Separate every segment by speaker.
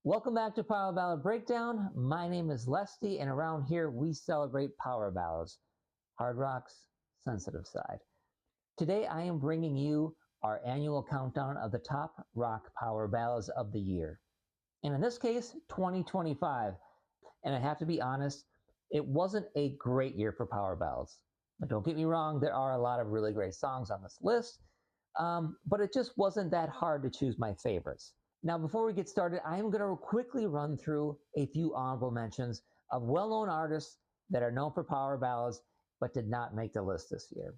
Speaker 1: Welcome back to Ballad Breakdown. My name is Lesty, and around here we celebrate power ballads, hard rock's sensitive side. Today I am bringing you our annual countdown of the top rock power ballads of the year. And in this case, 2025. And I have to be honest, it wasn't a great year for power ballads. But don't get me wrong, there are a lot of really great songs on this list, but it just wasn't that hard to choose my favorites. Now, before we get started, I am going to quickly run through a few honorable mentions of well-known artists that are known for power ballads but did not make the list this year.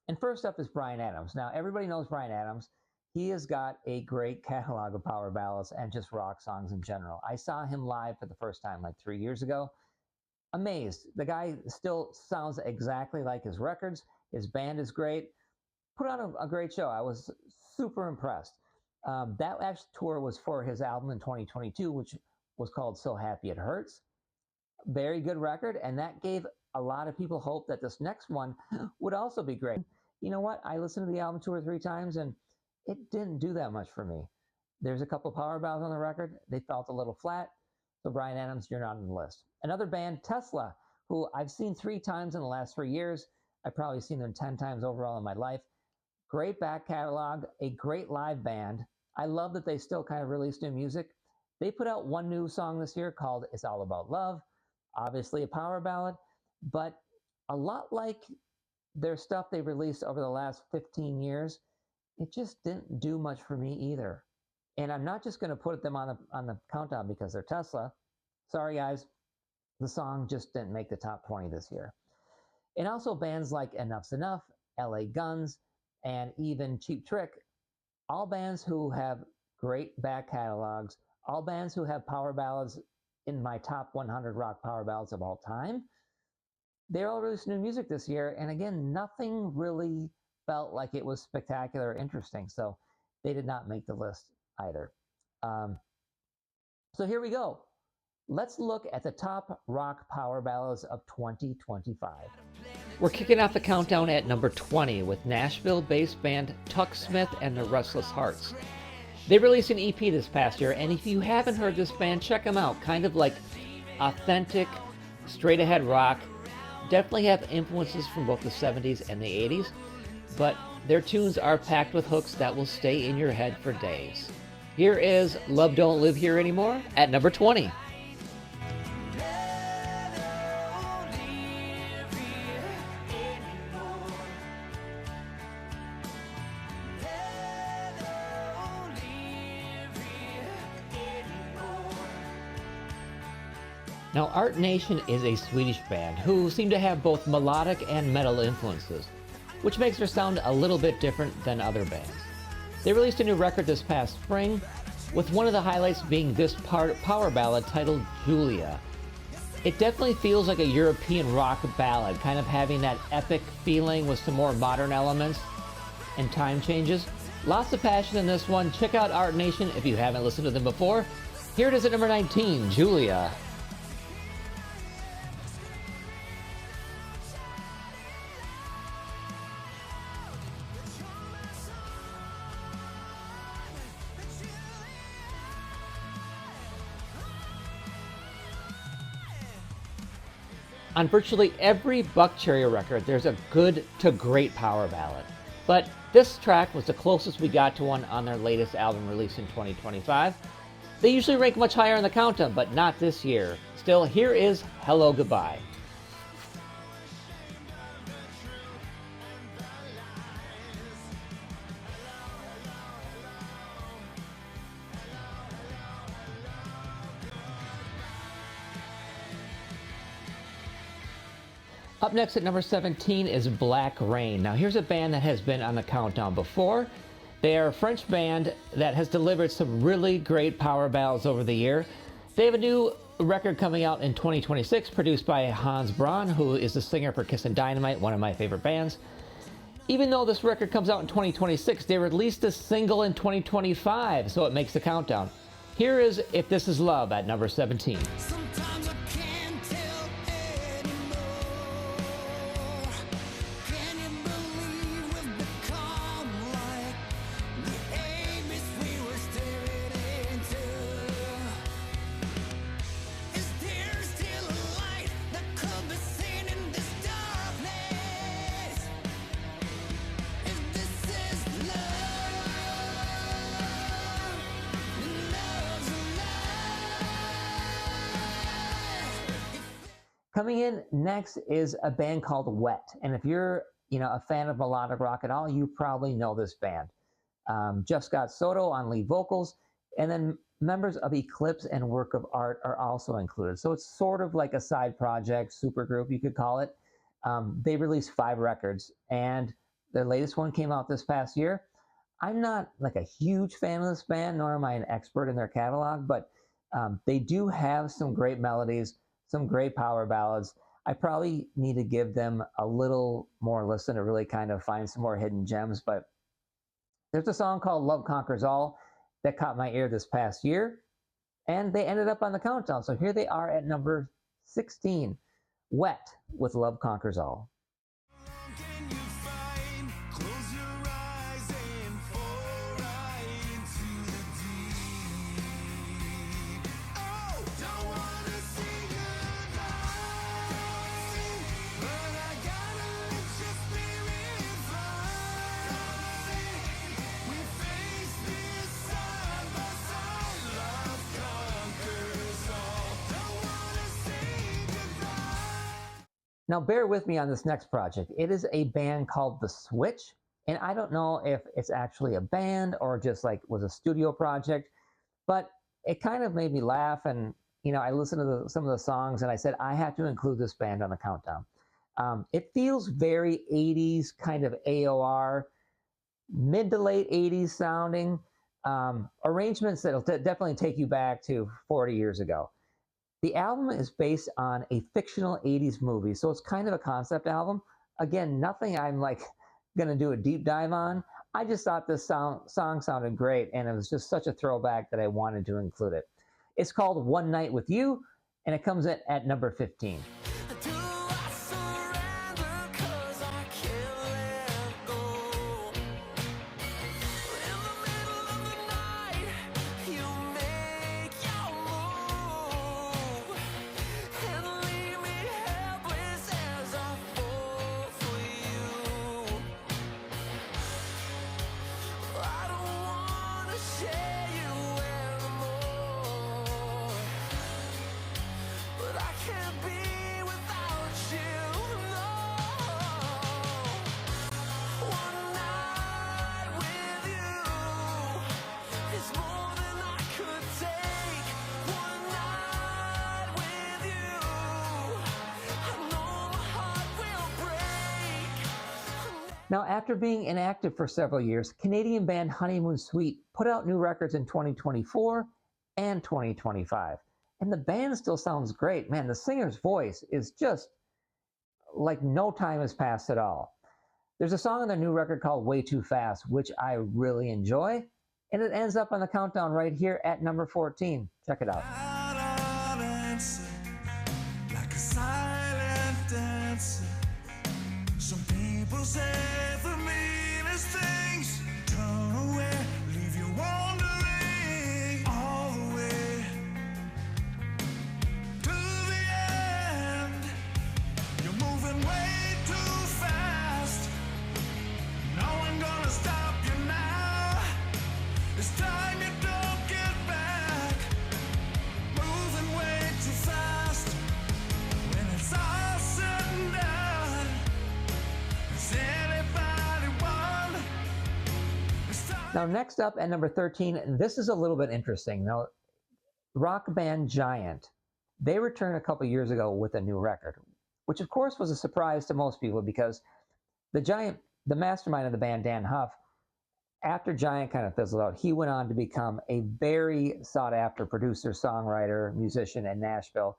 Speaker 1: And first up is Bryan Adams. Now, everybody knows Bryan Adams. He has got a great catalog of power ballads and just rock songs in general. I saw him live for the first time like 3 years ago. Amazed. The guy still sounds exactly like his records. His band is great. Put on a great show. I was super impressed. That actual tour was for his album in 2022, which was called So Happy It Hurts. Very good record, and that gave a lot of people hope that this next one would also be great. You know what? I listened to the album 2 or 3 times, and it didn't do that much for me. There's a couple power ballads on the record. They felt a little flat. So Bryan Adams, you're not on the list. Another band, Tesla, who I've seen 3 times in the last 3 years. I've probably seen them 10 times overall in my life. Great back catalog, a great live band. I love that they still kind of release new music. They put out one new song this year called It's All About Love. Obviously a power ballad, but a lot like their stuff they released over the last 15 years, it just didn't do much for me either. And I'm not just going to put them on the countdown because they're Tesla. Sorry, guys. The song just didn't make the top 20 this year. And also bands like Enough's Enough, LA Guns, and even Cheap Trick, all bands who have great back catalogs, all bands who have power ballads in my top 100 rock power ballads of all time. They all released new music this year, and again, nothing really felt like it was spectacular or interesting, so they did not make the list either. So here we go. Let's look at the top rock power ballads of 2025. We're kicking off the countdown at number 20 with Nashville-based band Tuck Smith and the Restless Hearts. They released an EP this past year, and if you haven't heard this band, check them out. Kind of like authentic, straight-ahead rock. Definitely have influences from both the 70s and the 80s, but their tunes are packed with hooks that will stay in your head for days. Here is Love Don't Live Here Anymore at number 20. Now, Art Nation is a Swedish band who seem to have both melodic and metal influences, which makes their sound a little bit different than other bands. They released a new record this past spring, with one of the highlights being this power ballad titled Julia. It definitely feels like a European rock ballad, kind of having that epic feeling with some more modern elements and time changes. Lots of passion in this one. Check out Art Nation if you haven't listened to them before. Here it is at number 19, Julia. On virtually every Buckcherry record, there's a good to great power ballad. But this track was the closest we got to one on their latest album released in 2025. They usually rank much higher in the countdown, but not this year. Still, here is Hello Goodbye. Up next at number 17 is Black Rain. Now here's a band that has been on the countdown before. They are a French band that has delivered some really great power ballads over the year. They have a new record coming out in 2026 produced by Hans Braun, who is the singer for Kiss and Dynamite, one of my favorite bands. Even though this record comes out in 2026, they released a single in 2025, so it makes the countdown. Here is If This Is Love at number 17. Coming in next is a band called W.E.T. And if you're a fan of melodic rock at all, you probably know this band. Jeff Scott Soto on lead vocals, and then members of Eclipse and Work of Art are also included. So it's sort of like a side project, super group, you could call it. They released 5 records, and their latest one came out this past year. I'm not like a huge fan of this band, nor am I an expert in their catalog, but they do have some great melodies, some great power ballads. I probably need to give them a little more listen to really kind of find some more hidden gems, but there's a song called Love Conquers All that caught my ear this past year, and they ended up on the countdown. So here they are at number 16, W.E.T. with Love Conquers All. Now, bear with me on this next project. It is a band called The Switch, and I don't know if it's actually a band or just like was a studio project, but it kind of made me laugh. And I listened to some of the songs, and I said I have to include this band on the countdown. It feels very 80s, kind of AOR, mid to late 80s sounding, arrangements that'll definitely take you back to 40 years ago. The album is based on a fictional 80s movie, so it's kind of a concept album. Again, nothing I'm like going to do a deep dive on. I just thought this song sounded great, and it was just such a throwback that I wanted to include it. It's called One Night With You, and it comes in at number 15. Now, after being inactive for several years, Canadian band Honeymoon Suite put out new records in 2024 and 2025. And the band still sounds great. Man, the singer's voice is just like no time has passed at all. There's a song on their new record called Way Too Fast, which I really enjoy. And it ends up on the countdown right here at number 14. Check it out. Like a silent dancer. Some people say the meanest things. Turn away, leave you wandering all the way to the end. You're moving way too fast. No one gonna stop you now. It's time you don't get back. Moving way too fast. When it's all said and done, is anybody won? Now, next up at number 13, this is a little bit interesting. Now, rock band Giant, they returned a couple years ago with a new record, which of course was a surprise to most people because the mastermind of the band, Dan Huff, after Giant kind of fizzled out, he went on to become a very sought-after producer, songwriter, musician in Nashville.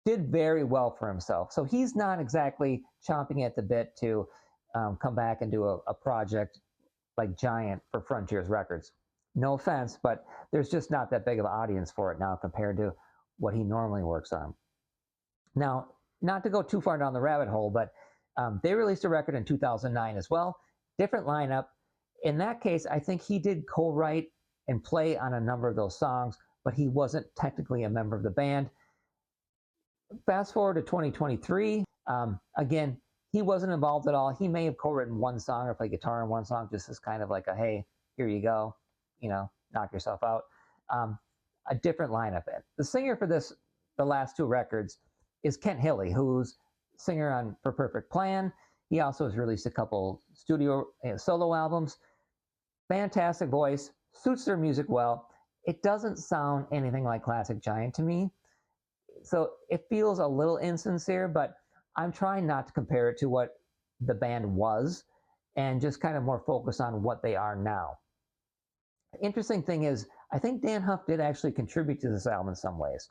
Speaker 1: Did very well for himself. So he's not exactly chomping at the bit to come back and do a project like Giant for Frontiers Records. No offense, but there's just not that big of an audience for it now compared to what he normally works on. Now, not to go too far down the rabbit hole, but they released a record in 2009 as well. Different lineup. In that case, I think he did co-write and play on a number of those songs, but he wasn't technically a member of the band. Fast forward to 2023. Again, he wasn't involved at all. He may have co-written one song or played guitar in one song, just as kind of like a, hey, here you go, knock yourself out. A different lineup. The singer for the last 2 records is Kent Hilly, who's singer on For Perfect Plan. He also has released a couple studio solo albums. Fantastic voice, suits their music well. It doesn't sound anything like classic Giant to me, so it feels a little insincere, but I'm trying not to compare it to what the band was and just kind of more focus on what they are now. The interesting thing is, I think Dan Huff did actually contribute to this album in some ways.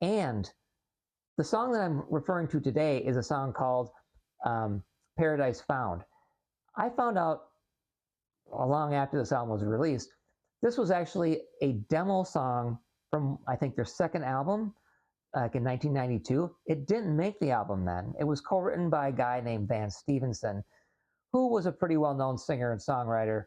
Speaker 1: And the song that I'm referring to today is a song called Paradise Found. I found out long after this album was released, this was actually a demo song from, I think, their second album, like in 1992. It didn't make the album then. It was co-written by a guy named Van Stevenson, who was a pretty well-known singer and songwriter.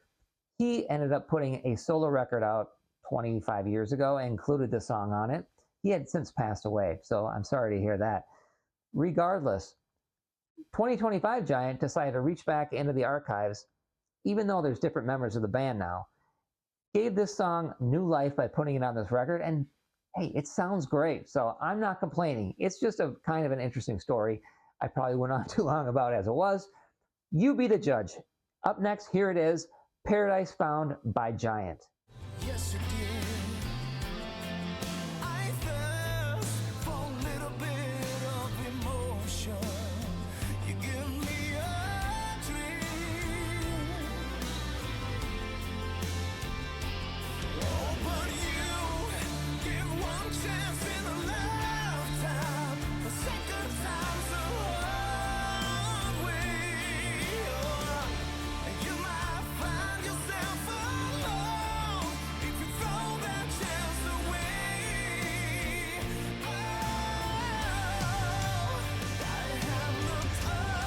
Speaker 1: He ended up putting a solo record out 25 years ago and included this song on it. He had since passed away, so I'm sorry to hear that. Regardless, 2025 Giant decided to reach back into the archives, even though there's different members of the band now, gave this song new life by putting it on this record, and hey, it sounds great, so I'm not complaining. It's just a kind of an interesting story. I probably went on too long about it as it was. You be the judge. Up next, here it is, Paradise Found by Giant.
Speaker 2: Yes, you did. I thirst for a little bit of emotion. You give me a dream. Oh, but you give one chance in a lifetime. The second time's a hard way. Oh, and you might find yourself alone if you throw that chance away. Oh, I have looked up,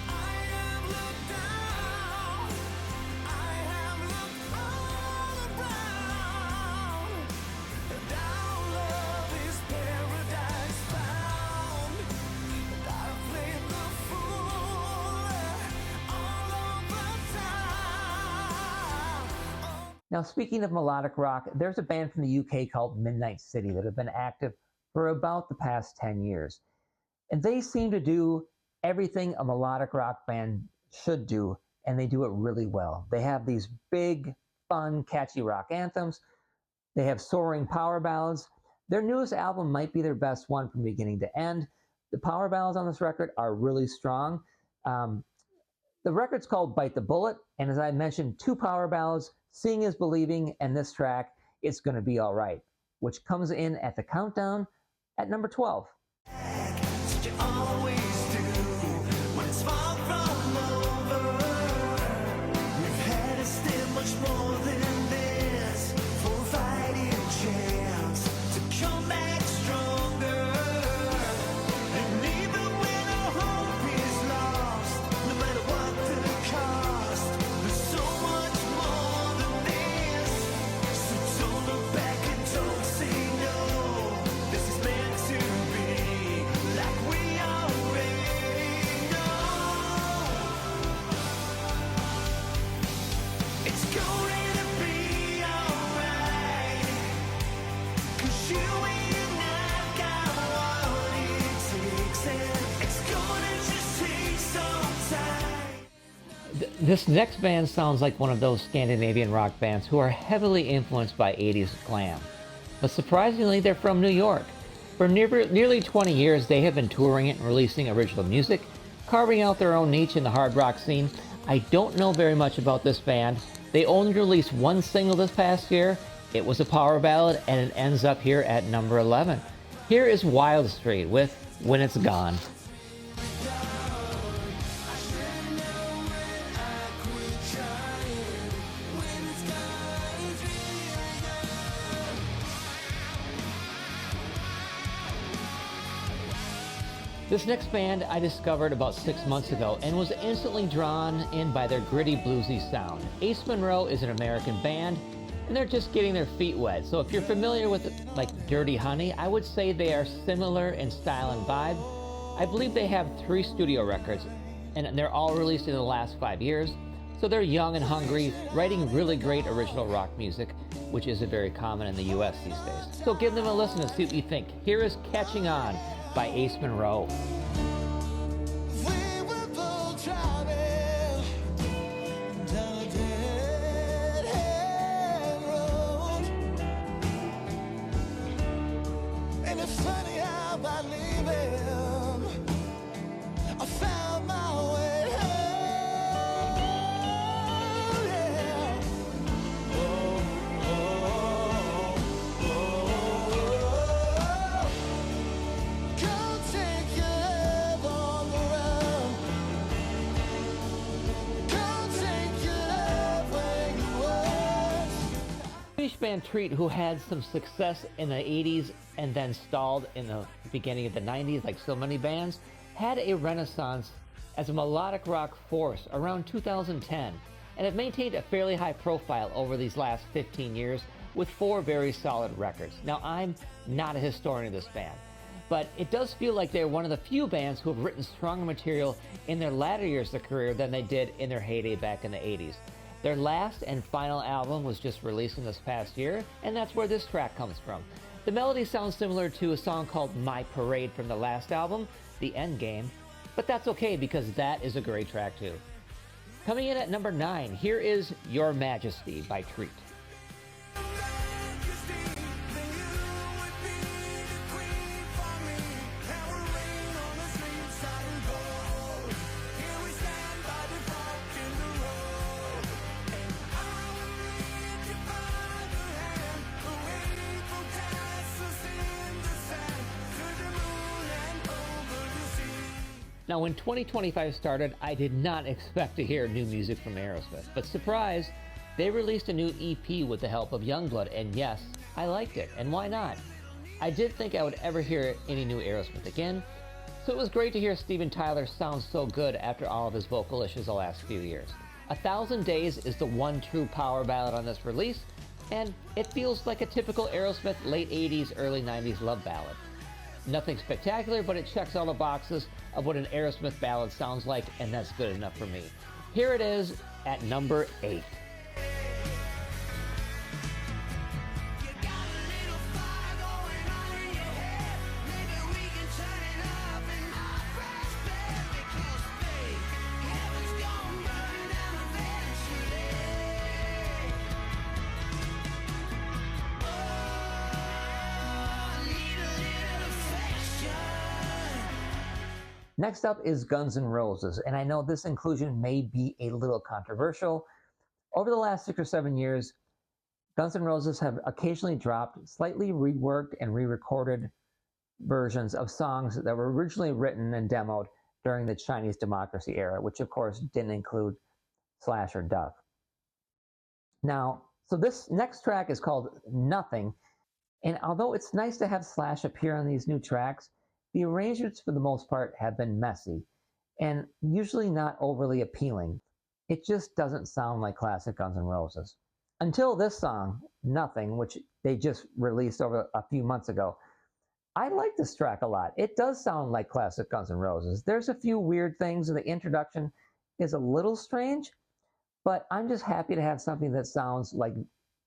Speaker 2: I have looked down, I have looked all around, and our love is paradise found. And I've played the fool all of the time.
Speaker 1: Now, speaking of melodic rock, there's a band from the UK called Midnight City that have been active for about the past 10 years. And they seem to do everything a melodic rock band should do, and they do it really well. They have these big, fun, catchy rock anthems. They have soaring power ballads. Their newest album might be their best one from beginning to end. The power ballads on this record are really strong. The record's called Bite the Bullet, and as I mentioned, two power ballads, Seeing is Believing, and this track, It's Gonna Be Alright, which comes in at the countdown at number 12.
Speaker 2: Such you always do when it's far from over. We've had to stand much more than this for a fighting chance to come back stronger. And even when our hope is lost, no matter what the cost, there's so much more than this. So don't look back and don't say no. This is meant to be like we already know. It's going to be alright, 'cause you and I got what it takes, and it's gonna just take some time.
Speaker 1: This next band sounds like one of those Scandinavian rock bands who are heavily influenced by 80s glam. But surprisingly, they're from New York. For nearly 20 years, they have been touring and releasing original music, carving out their own niche in the hard rock scene. I don't know very much about this band. They only released one single this past year. It was a power ballad, and it ends up here at number 11. Here is Wild Street with When It's Gone. This next band I discovered about 6 months ago and was instantly drawn in by their gritty bluesy sound. Ace Monroe is an American band, and they're just getting their feet wet. So if you're familiar with like Dirty Honey, I would say they are similar in style and vibe. I believe they have 3 studio records, and they're all released in the last 5 years. So they're young and hungry, writing really great original rock music, which isn't very common in the US these days. So give them a listen and see what you think. Here is Catching On by Ace Monroe.
Speaker 2: We were both driving down a dead-end road. And it's funny how by leaving, I found my way home. Yeah. Oh, oh, oh, oh. Go take your love on the run. Go take your love where you was.
Speaker 1: British band Treat, who had some success in the 80s and then stalled in the beginning of the 90s like so many bands, had a renaissance as a melodic rock force around 2010 and have maintained a fairly high profile over these last 15 years with 4 very solid records. Now, I'm not a historian of this band, but it does feel like they're one of the few bands who have written stronger material in their latter years of career than they did in their heyday back in the 80s. Their last and final album was just released in this past year, and that's where this track comes from. The melody sounds similar to a song called My Parade from the last album, The End Game, but that's okay because that is a great track too. Coming in at number 9, here is Your Majesty by Treat. Now, when 2025 started, I did not expect to hear new music from Aerosmith, but surprise, they released a new EP with the help of Youngblood, and yes, I liked it, and why not? I didn't think I would ever hear any new Aerosmith again, so it was great to hear Steven Tyler sound so good after all of his vocal issues the last few years. 1,000 Days is the one true power ballad on this release, and it feels like a typical Aerosmith late 80s, early 90s love ballad. Nothing spectacular, but it checks all the boxes of what an Aerosmith ballad sounds like, and that's good enough for me. Here it is at number 8. Next up is Guns N' Roses, and I know this inclusion may be a little controversial. Over the last 6 or 7 years, Guns N' Roses have occasionally dropped slightly reworked and re-recorded versions of songs that were originally written and demoed during the Chinese Democracy era, which of course didn't include Slash or Duff. Now, so this next track is called Nothing, and although it's nice to have Slash appear on these new tracks, the arrangements for the most part have been messy and usually not overly appealing. It just doesn't sound like classic Guns N' Roses. Until this song, Nothing, which they just released over a few months ago. I like this track a lot. It does sound like classic Guns N' Roses. There's a few weird things, and the introduction is a little strange, but I'm just happy to have something that sounds like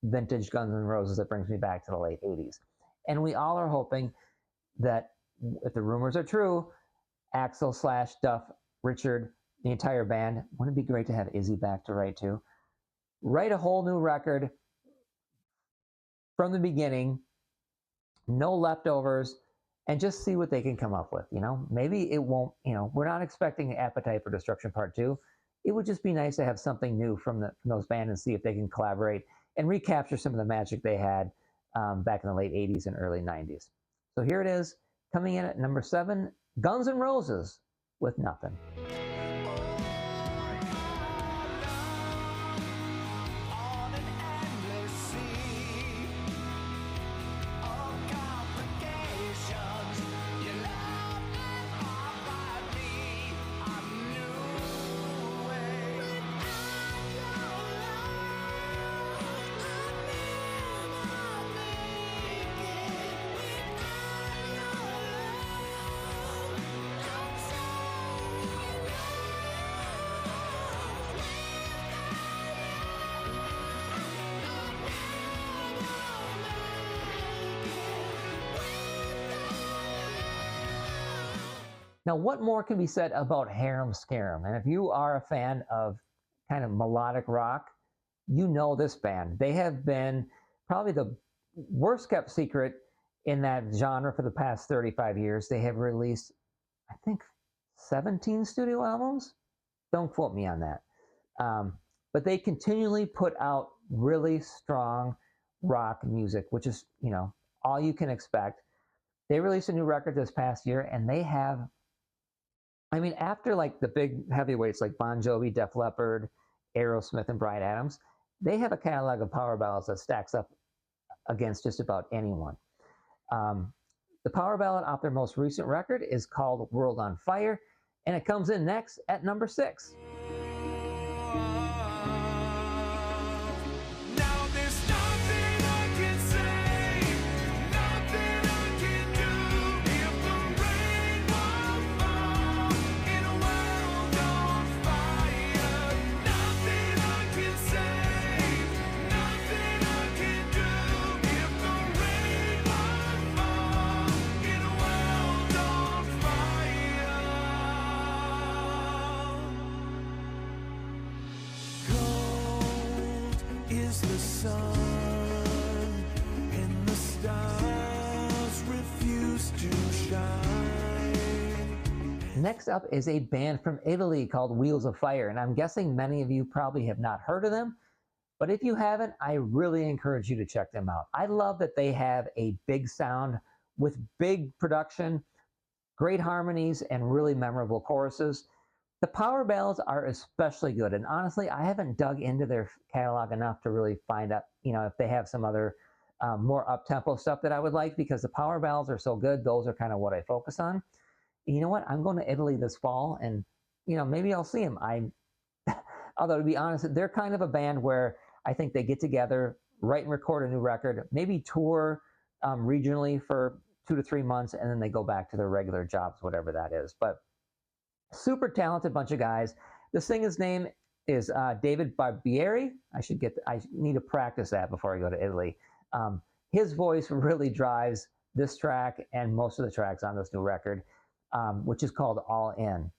Speaker 1: vintage Guns N' Roses that brings me back to the late 80s. And we all are hoping that if the rumors are true, Axl, Slash, Duff, Richard, the entire band, wouldn't it be great to have Izzy back to write too? Write a whole new record from the beginning, no leftovers, and just see what they can come up with, you know? Maybe it won't, you know, we're not expecting Appetite for Destruction Part 2. It would just be nice to have something new from those bands and see if they can collaborate and recapture some of the magic they had back in the late 80s and early 90s. So here it is, coming in at number 7, Guns N' Roses with Nothing. Now, what more can be said about Harem Scarum? And if you are a fan of kind of melodic rock, you know this band. They have been probably the worst kept secret in that genre for the past 35 years. They have released, I think, 17 studio albums. Don't quote me on that. But they continually put out really strong rock music, which is, all you can expect. They released a new record this past year, and they have, after like the big heavyweights like Bon Jovi, Def Leppard, Aerosmith, and Bryan Adams, they have a catalog of power ballads that stacks up against just about anyone. The power ballad off their most recent record is called World on Fire, and it comes in next at number 6.
Speaker 2: The sun and the stars refuse to shine.
Speaker 1: Next up is a band from Italy called Wheels of Fire, and I'm guessing many of you probably have not heard of them, but if you haven't, I really encourage you to check them out. I love that they have a big sound with big production, great harmonies, and really memorable choruses. The power ballads are especially good, and honestly, I haven't dug into their catalog enough to really find out, if they have some other more up-tempo stuff that I would like, because the power ballads are so good. Those are kind of what I focus on. And you know what? I'm going to Italy this fall, and maybe I'll see them. Although to be honest, they're kind of a band where I think they get together, write and record a new record, maybe tour regionally for 2 to 3 months, and then they go back to their regular jobs, whatever that is. But super talented bunch of guys. The singer's name is David Barbieri. I need to practice that before I go to Italy. His voice really drives this track and most of the tracks on this new record, which is called All In.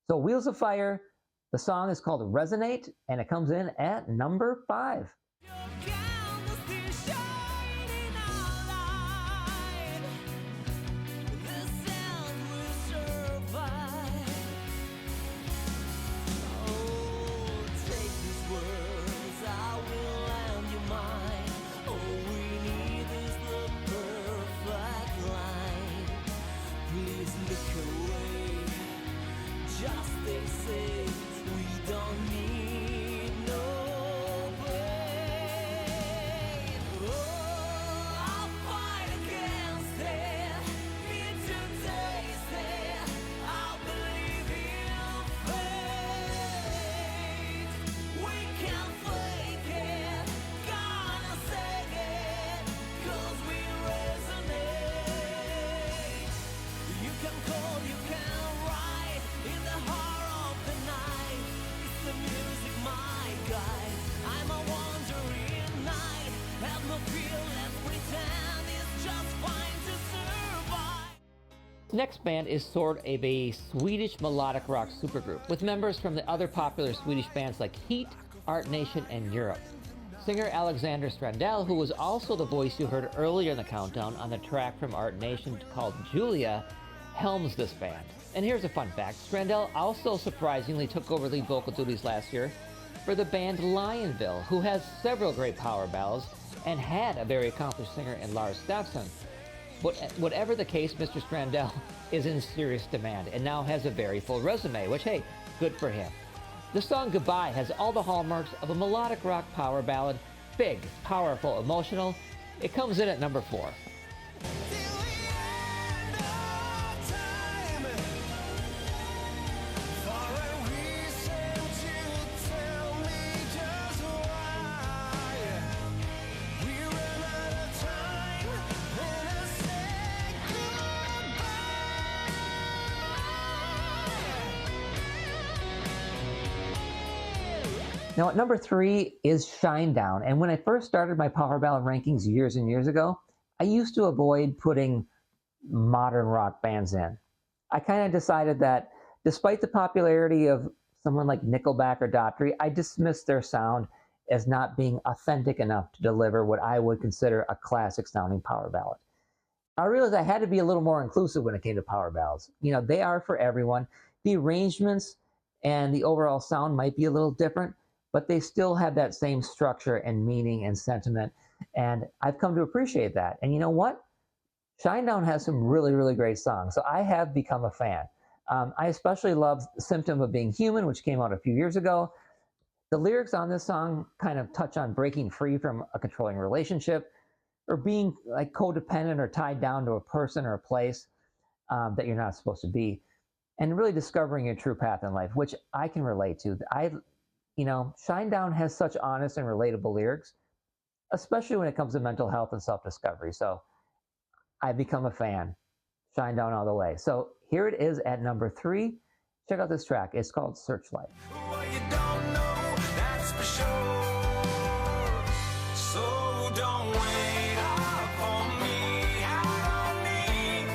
Speaker 1: So Wheels of Fire, the song is called Resonate, and it comes in at number 5. The next band is sort of a Swedish melodic rock supergroup with members from the other popular Swedish bands like Heat, Art Nation, and Europe. Singer Alexander Strandell, who was also the voice you heard earlier in the countdown on the track from Art Nation called Julia, helms this band. And here's a fun fact. Strandell also surprisingly took over lead vocal duties last year for the band Lionville, who has several great power ballads and had a very accomplished singer in Lars Staffson. But whatever the case, Mr. Strandell is in serious demand and now has a very full resume, which, hey, good for him. The song Goodbye has all the hallmarks of a melodic rock power ballad, big, powerful, emotional. It comes in at number 4. Now at number 3 is Shinedown. And when I first started my power ballad rankings years and years ago, I used to avoid putting modern rock bands in. I kind of decided that despite the popularity of someone like Nickelback or Daughtry, I dismissed their sound as not being authentic enough to deliver what I would consider a classic sounding power ballad. I realized I had to be a little more inclusive when it came to power ballads. You know, they are for everyone. The arrangements and the overall sound might be a little different, but they still have that same structure and meaning and sentiment. And I've come to appreciate that. And you know what? Shinedown has some really, really great songs. So I have become a fan. I especially love Symptom of Being Human, which came out a few years ago. The lyrics on this song kind of touch on breaking free from a controlling relationship or being like codependent or tied down to a person or a place that you're not supposed to be, and really discovering your true path in life, which I can relate to. Shinedown has such honest and relatable lyrics, especially when it comes to mental health and self-discovery. So I've become a fan. Shinedown all the way. So here it is at number 3. Check out this track. It's called Searchlight.
Speaker 2: Well, you don't know, that's for sure. So don't wait up on me. I don't need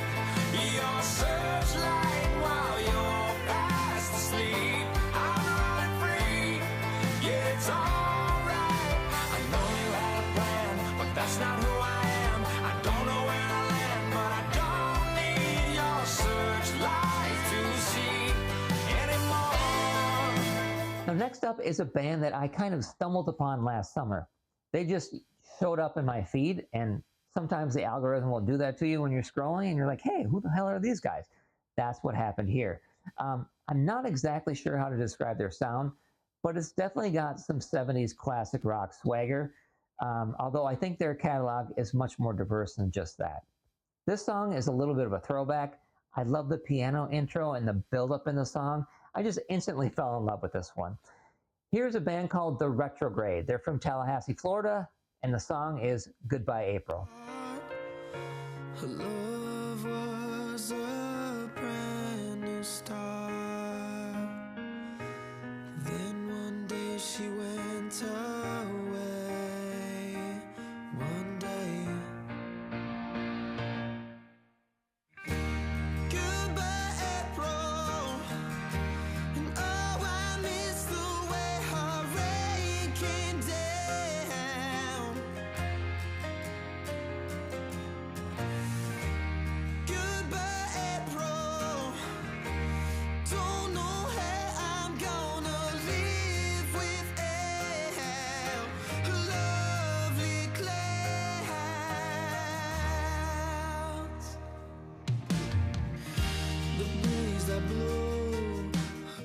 Speaker 2: your searchlight while you're fast asleep. I'm running free. Yeah, it's alright. I know you had a plan, but that's not who I am. I don't know where I land, but I don't need your searchlight to see anymore.
Speaker 1: Now, next up is a band that I kind of stumbled upon last summer. They just showed up in my feed, and sometimes the algorithm will do that to you when you're scrolling, and you're like, hey, who the hell are these guys? That's what happened here. I'm not exactly sure how to describe their sound, but it's definitely got some 70s classic rock swagger, although I think their catalog is much more diverse than just that. This song is a little bit of a throwback. I love the piano intro and the build-up in the song. I just instantly fell in love with this one. Here's a band called The Retrograde. They're from Tallahassee, Florida, and the song is Goodbye April.
Speaker 2: Love was a brand new start. Then one day she went away. One day. Goodbye, April. And oh, I miss the way her rain came down. Goodbye, April. Don't know how I'm gonna live without lovely clouds. The breeze that blew.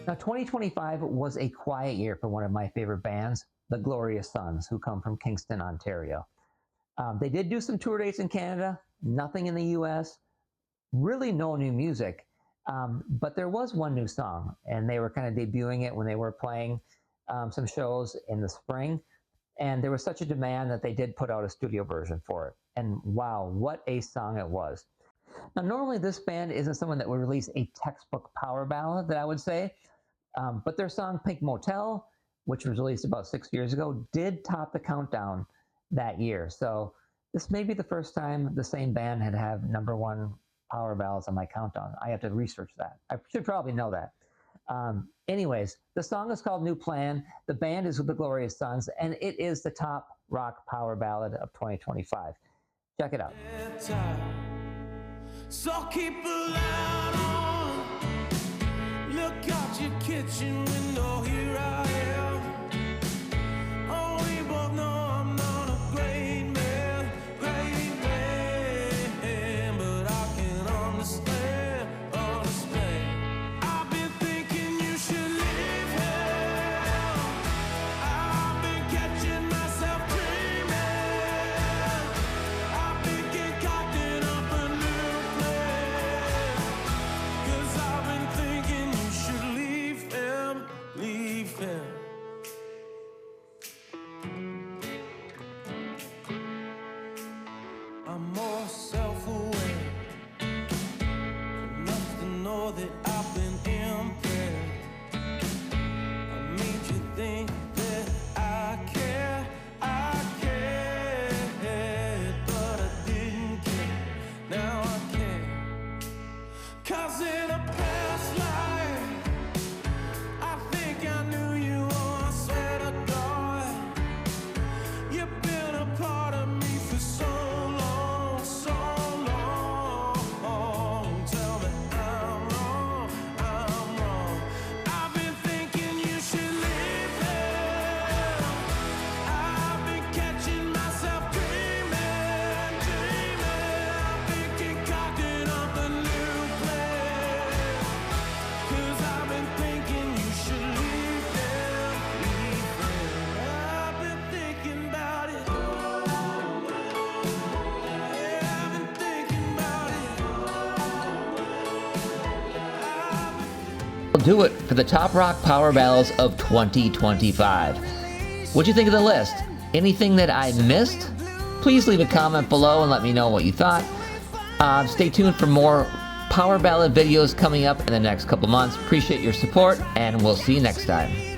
Speaker 1: Now, 2025 was a quiet year for one of my favorite bands, the Glorious Sons, who come from Kingston, Ontario. They did do some tour dates in Canada, nothing in the US, really no new music, but there was one new song, and they were kind of debuting it when they were playing some shows in the spring, and there was such a demand that they did put out a studio version for it. And wow, what a song it was. Now, normally this band isn't someone that would release a textbook power ballad that I would say, but their song Pink Motel, which was released about 6 years ago, did top the countdown that year. So this may be the first time the same band had have #1 power ballads on my countdown. I have to research that. I should probably know that. Anyways, the song is called New Plan. The band is with the Glorious Sons, and it is the top rock power ballad of 2025. Check it out.
Speaker 2: So keep a light on. Look out your kitchen window, here I am. Oh, we both know I'm not a great man, but I can understand. I've been thinking you should leave here. I've been catching myself dreaming. I've been getting caught in up a new plan. 'Cause I've been thinking you should leave him, leave him. I'm more self-aware enough to know that I've been impaired. I made you think that I cared, but I didn't care. Now I care. 'Cause in a
Speaker 1: do it for the top rock power ballads of 2025. What'd you think of the list? Anything that I missed? Please leave a comment below and let me know what you thought. Stay tuned for more power ballad videos coming up in the next couple months. Appreciate your support, and we'll see you next time.